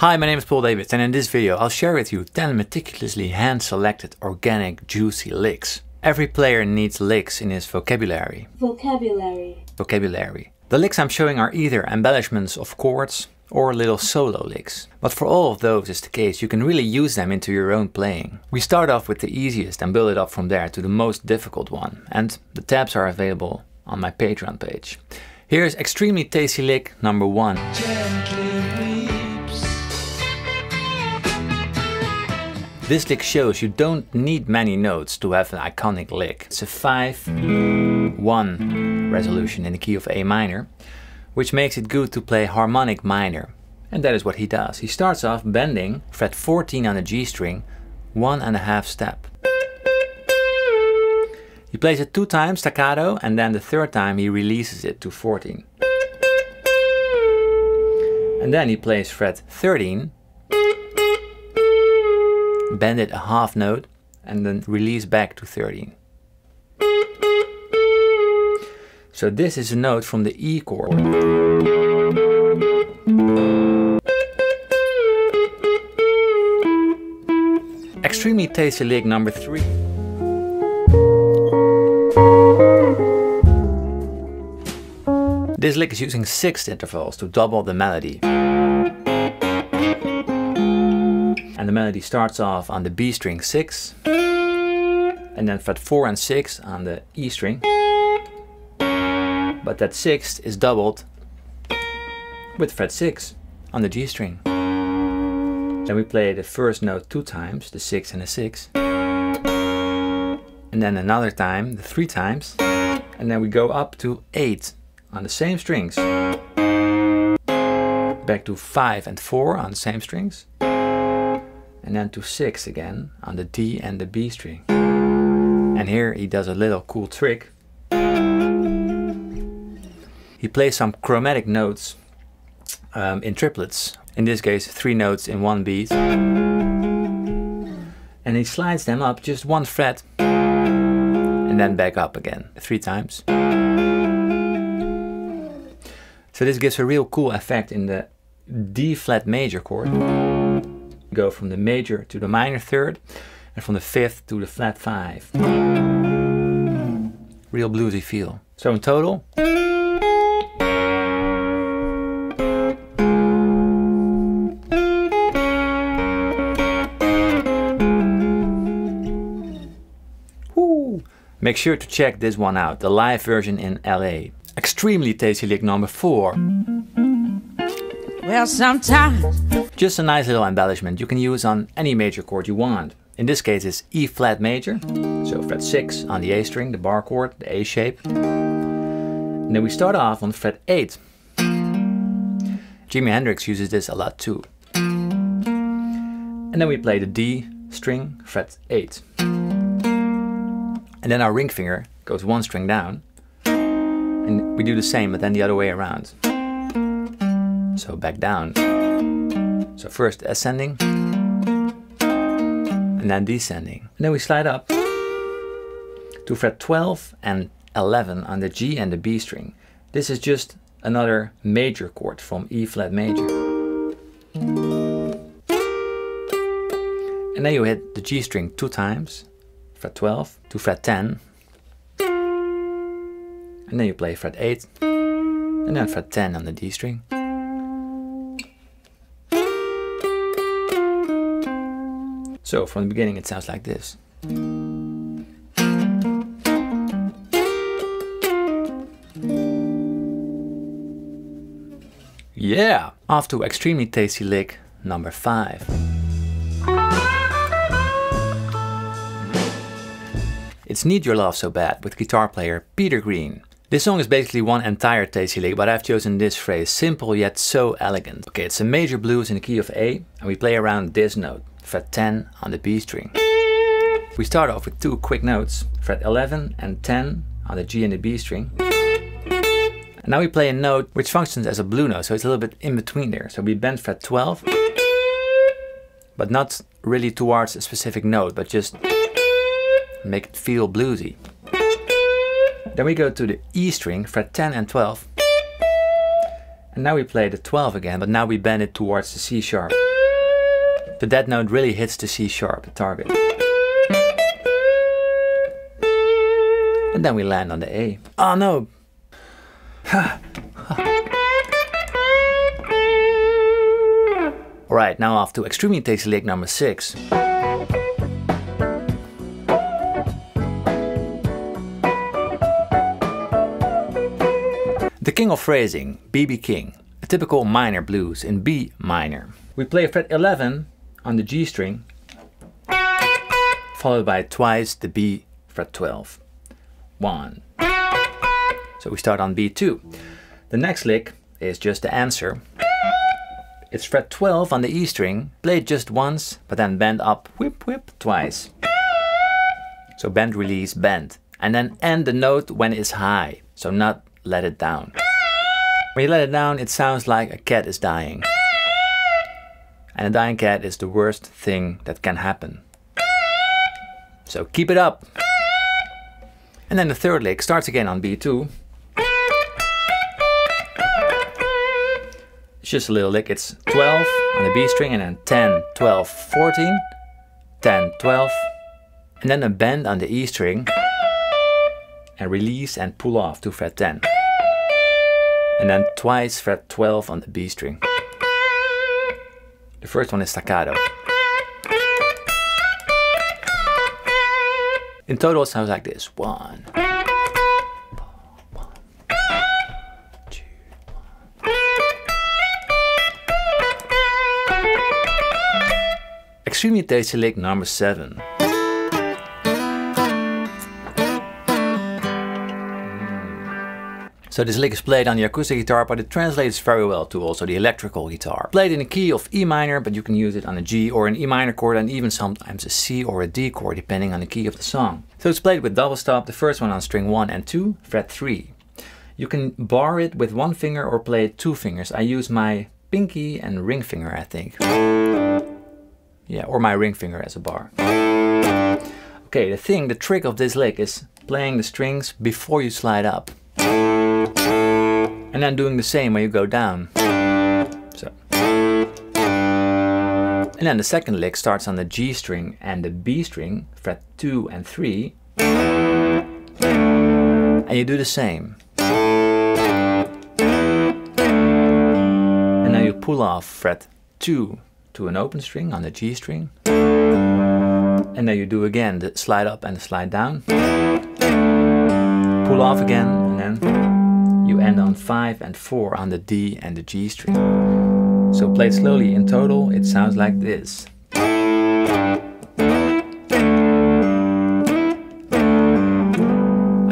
Hi, my name is Paul Davids, and in this video I'll share with you 10 meticulously hand-selected organic juicy licks. Every player needs licks in his vocabulary. Vocabulary. The licks I'm showing are either embellishments of chords or little solo licks. But for all of those is the case, you can really use them into your own playing. We start off with the easiest and build it up from there to the most difficult one. And the tabs are available on my Patreon page. Here's extremely tasty lick number 1. This lick shows you don't need many notes to have an iconic lick. It's a 5-1 resolution in the key of A minor, which makes it good to play harmonic minor. And that is what he does. He starts off bending fret 14 on the G string, 1.5 step. He plays it 2 times staccato, and then the third time he releases it to 14. And then he plays fret 13, bend it a half note, and then release back to 13. So this is a note from the E chord. Extremely tasty lick number 3. This lick is using 6th intervals to double the melody. And the melody starts off on the B string 6, and then fret 4 and 6 on the E string. But that 6th is doubled with fret 6 on the G string. Then we play the first note 2 times, the 6 and the 6. And then another time, the 3 times. And then we go up to 8 on the same strings. Back to 5 and 4 on the same strings. And then to 6 again on the D and the B string. And here he does a little cool trick. He plays some chromatic notes in triplets. In this case 3 notes in 1 beat. And he slides them up just 1 fret. And then back up again 3 times. So this gives a real cool effect in the D flat major chord. Go from the major to the minor third, and from the 5th to the flat 5. Real bluesy feel. So in total, woo. Make sure to check this one out, the live version in LA. Extremely tasty lick number 4. Well, sometimes. Just a nice little embellishment you can use on any major chord you want. In this case it's E flat major, so fret 6 on the A string, the bar chord, the A shape. And then we start off on fret 8. Jimi Hendrix uses this a lot too. And then we play the D string, fret 8. And then our ring finger goes 1 string down. And we do the same, but then the other way around. So back down. So first ascending, and then descending. And then we slide up to fret 12 and 11 on the G and the B string. This is just another major chord from E flat major. And then you hit the G string 2 times, fret 12 to fret 10. And then you play fret 8, and then fret 10 on the D string. So from the beginning it sounds like this. Yeah! Off to extremely tasty lick number 5. It's Need Your Love So Bad with guitar player Peter Green. This song is basically one entire tasty lick, but I've chosen this phrase, simple yet so elegant. Okay, it's a major blues in the key of A, and we play around this note, fret 10 on the B string. We start off with 2 quick notes, fret 11 and 10 on the G and the B string. And now we play a note which functions as a blue note, so it's a little bit in between there. So we bend fret 12, but not really towards a specific note, but just make it feel bluesy. Then we go to the E string, fret 10 and 12. And now we play the 12 again, but now we bend it towards the C sharp. So that note really hits the C sharp, the target. And then we land on the A. Oh no! Alright, now off to extremely tasty lick number 6. The king of phrasing, B.B. King. A typical minor blues in B minor. We play fret 11 on the G string, followed by twice the B fret 12. 1. So we start on B2. The next lick is just the answer. It's fret 12 on the E string, played just once, but then bend up, whip, whip, twice. So bend, release, bend. And then end the note when it's high, so not let it down. When you let it down, it sounds like a cat is dying. And a dying cat is the worst thing that can happen. So keep it up. And then the third lick starts again on B2. It's just a little lick. It's 12 on the B string and then 10, 12, 14, 10, 12. And then a bend on the E string and release and pull off to fret 10. And then twice fret 12 on the B string. The first one is staccato. In total it sounds like this. 1, 2, 1. Extremely tasty lick number 7. So this lick is played on the acoustic guitar, but it translates very well to also the electrical guitar. Played in the key of E minor, but you can use it on a G or an E minor chord and even sometimes a C or a D chord depending on the key of the song. So it's played with double stop, the first one on string 1 and 2, fret 3. You can bar it with one finger or play it 2 fingers. I use my pinky and ring finger, I think. Yeah, or my ring finger as a bar. Okay, the trick of this lick is playing the strings before you slide up. And then doing the same when you go down. So. And then the second lick starts on the G string and the B string, fret 2 and 3. And you do the same. And now you pull off fret 2 to an open string on the G string. And then you do again the slide up and the slide down. Pull off again and then you end on 5 and 4 on the D and the G string. So played slowly in total, it sounds like this. I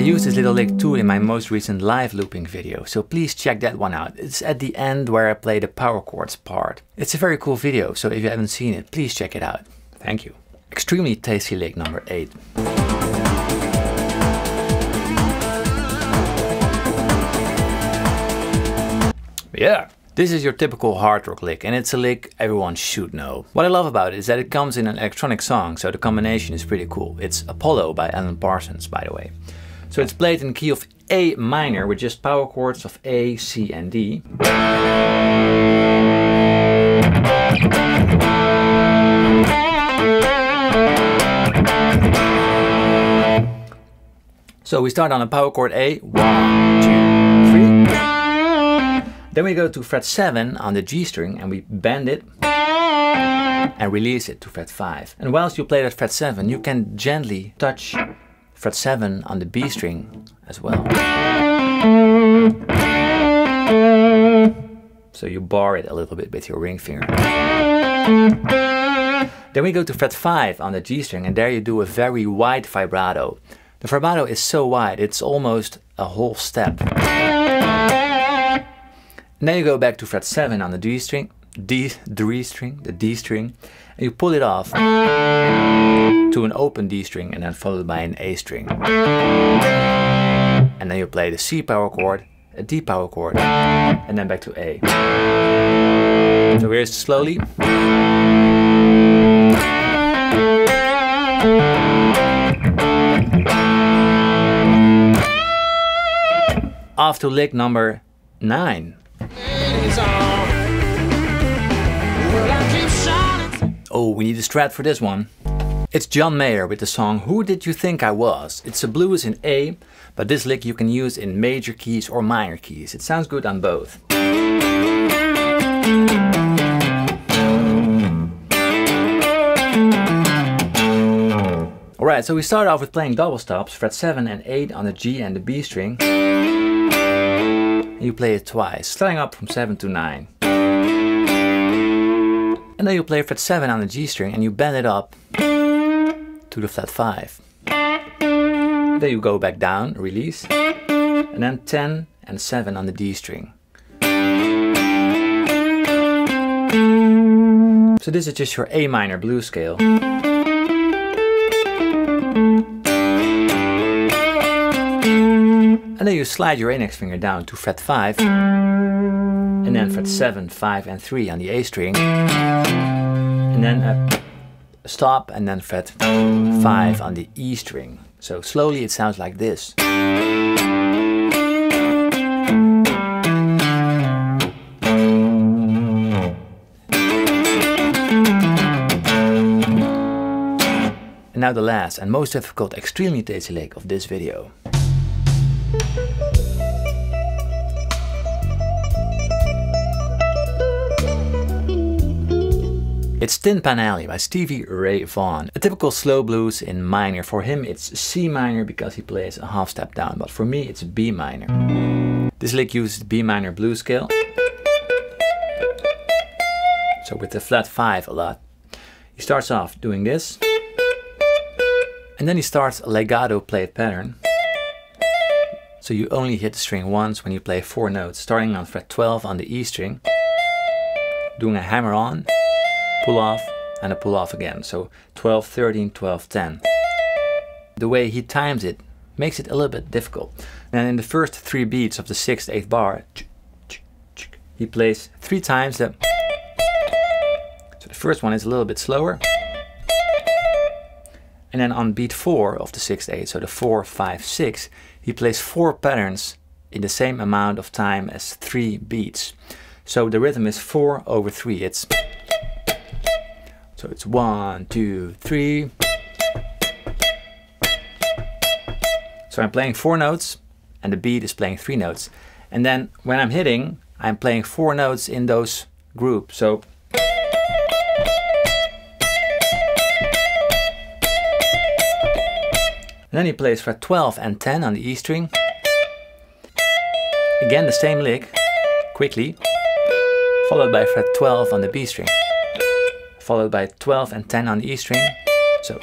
used this little lick too in my most recent live looping video, so please check that one out. It's at the end where I play the power chords part. It's a very cool video, so if you haven't seen it, please check it out. Thank you. Extremely tasty lick number 8. Yeah, this is your typical hard rock lick and it's a lick everyone should know. What I love about it is that it comes in an electronic song, so the combination is pretty cool. It's Apollo by Alan Parsons, by the way. So it's played in the key of A minor with just power chords of A, C and D. So we start on a power chord A, 1, 2, 3. Then we go to fret 7 on the G string and we bend it and release it to fret 5. And whilst you play that fret 7, you can gently touch fret 7 on the B string as well. So you bar it a little bit with your ring finger. Then we go to fret 5 on the G string and there you do a very wide vibrato. The vibrato is so wide, it's almost a whole step. And then you go back to fret 7 on the D string, the D string, and you pull it off to an open D string and then followed by an A string. And then you play the C power chord, a D power chord, and then back to A. So here's slowly. Off to lick number 9. Oh, we need a strat for this one. It's John Mayer with the song Who Did You Think I Was? It's a blues in A, but this lick you can use in major keys or minor keys. It sounds good on both. Alright, so we start off with playing double stops, fret 7 and 8 on the G and the B string. And you play it twice, starting up from 7 to 9. And then you play fret 7 on the G string and you bend it up to the flat 5. Then you go back down, release, and then 10 and 7 on the D string. So this is just your A minor blues scale. And then you slide your index finger down to fret 5, and then fret 7, 5 and 3 on the A string, and then a stop and then fret 5 on the E string. So slowly it sounds like this. And now the last and most difficult extremely tasty lick of this video. It's Tin Pan Alley by Stevie Ray Vaughan. A typical slow blues in minor. For him it's C minor because he plays a half step down, but for me it's B minor. This lick uses the B minor blues scale. So with the flat 5 a lot. He starts off doing this. And then he starts a legato played pattern. So you only hit the string once when you play 4 notes, starting on fret 12 on the E string, doing a hammer on, pull off, and a pull off again. So 12, 13, 12, 10. The way he times it makes it a little bit difficult. And in the first 3 beats of the 6th, 8th bar, he plays 3 times the... So the first one is a little bit slower. And then on beat 4 of the 6th, 8th, so the 4, 5, 6, he plays 4 patterns in the same amount of time as 3 beats. So the rhythm is 4 over 3. So it's 1, 2, 3. So I'm playing 4 notes and the beat is playing 3 notes. And then when I'm hitting, I'm playing 4 notes in those groups. So and then he plays fret 12 and 10 on the E string. Again the same lick, quickly, followed by fret 12 on the B string, followed by 12 and 10 on the E string. So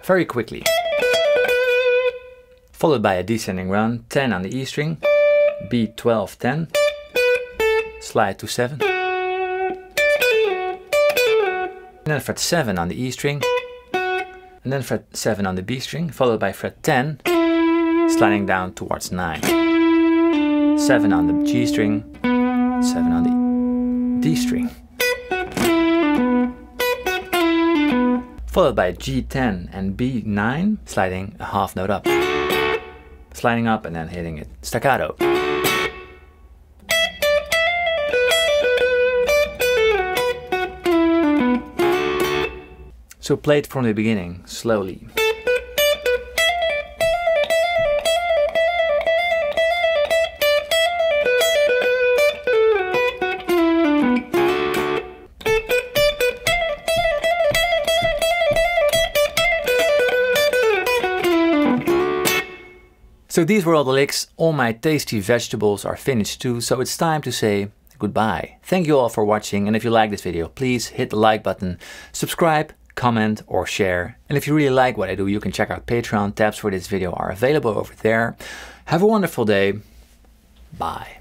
very quickly, followed by a descending run, 10 on the E string, B 12, 10, slide to 7, and then fret 7 on the E string, and then fret 7 on the B string, followed by fret 10, sliding down towards 9. 7 on the G string, 7 on the D string. Followed by G10 and B9, sliding a half note up. Sliding up and then hitting it staccato. So play it from the beginning, slowly. So these were all the licks. All my tasty vegetables are finished too, so it's time to say goodbye. Thank you all for watching, and if you like this video, please hit the like button, subscribe, comment or share. And if you really like what I do, you can check out Patreon. Tabs for this video are available over there. Have a wonderful day. Bye.